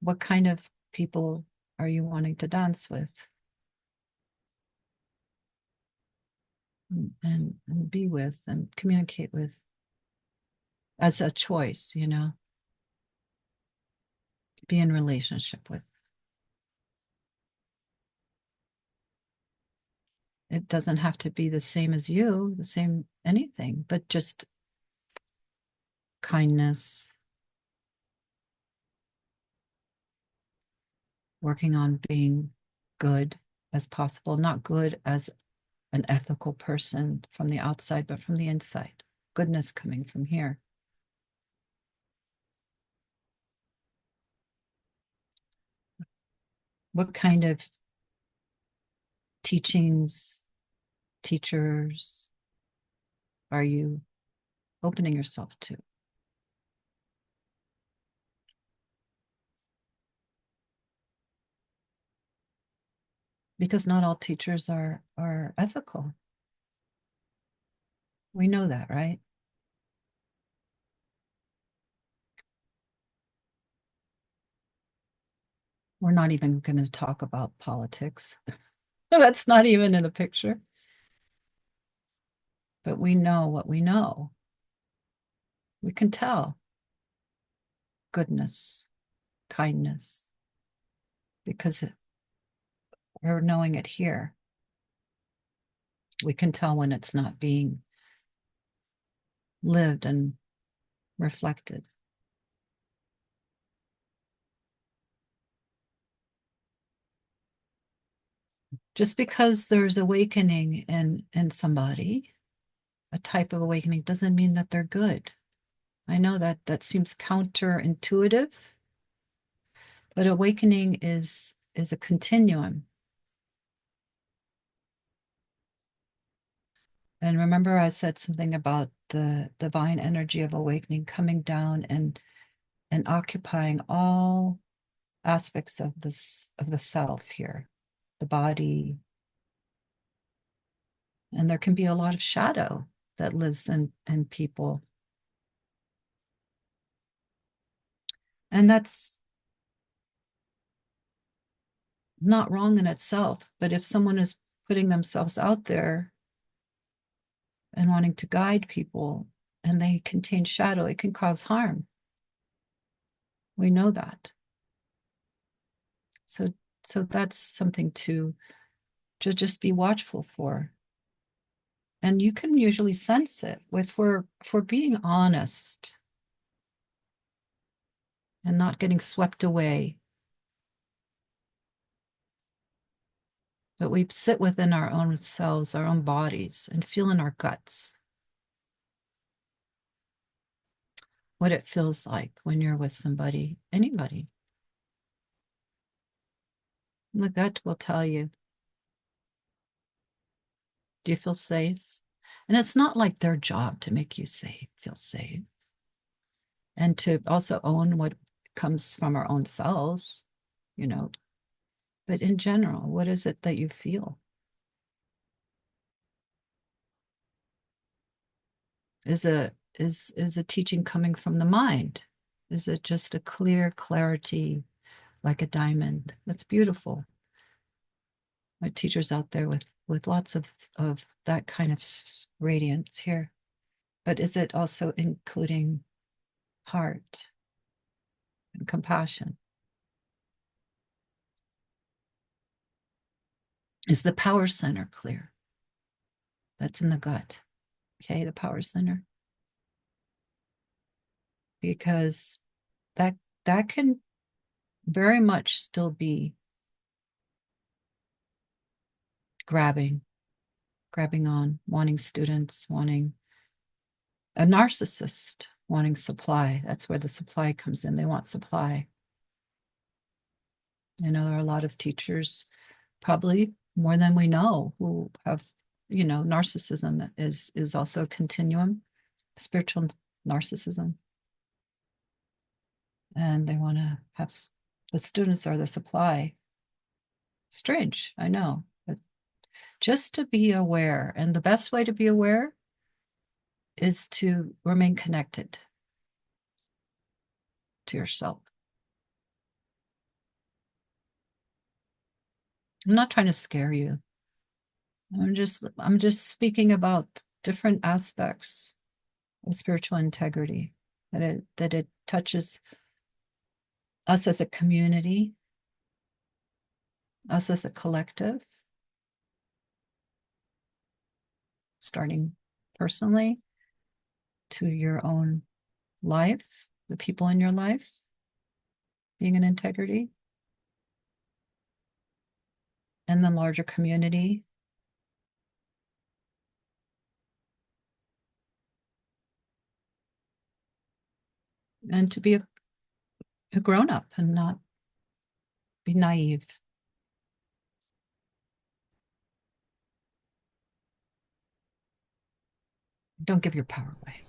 what kind of people are you wanting to dance with and be with and communicate with as a choice, be in relationship with. It doesn't have to be the same as you, the same anything, but just kindness, working on being good as possible, not good as an ethical person from the outside, but from the inside. Goodness coming from here. What kind of teachings, teachers are you opening yourself to? Because not all teachers are ethical. We know that, right? We're not even going to talk about politics. That's not even in the picture. But we know what we know. We can tell goodness, kindness, because we're knowing it here. We can tell when it's not being lived and reflected. Just because there's awakening in somebody, a type of awakening, doesn't mean that they're good. I know that seems counterintuitive, but awakening is a continuum. And remember, I said something about the divine energy of awakening coming down and occupying all aspects of the self here, the body. And there can be a lot of shadow that lives in people. And that's not wrong in itself, but if someone is putting themselves out there and wanting to guide people and they contain shadow, it can cause harm. We know that. So that's something to just be watchful for. And you can usually sense it if we're being honest and not getting swept away. But we sit within our own selves, our own bodies, and feel in our guts what it feels like when you're with somebody, anybody. And the gut will tell you, do you feel safe? And it's not like their job to make you feel safe. And to also own what comes from our own selves, But in general, what is it that you feel? Is a teaching coming from the mind? Is it just a clear clarity like a diamond? That's beautiful. My teachers out there with lots of that kind of radiance here. But is it also including heart and compassion? Is the power center clear? That's in the gut. Okay, the power center. Because that can very much still be grabbing on, wanting students, wanting a narcissist, wanting supply. That's where the supply comes in. They want supply. There are a lot of teachers, probably more than we know, who have, narcissism is also a continuum, spiritual narcissism. And they want to have the students are the supply. Strange, I know, but just to be aware. And the best way to be aware is to remain connected to yourself. I'm not trying to scare you. I'm just speaking about different aspects of spiritual integrity, that it touches us as a community, us as a collective, starting personally to your own life, the people in your life being in integrity, and the larger community. And to be a grown up and not be naive. Don't give your power away.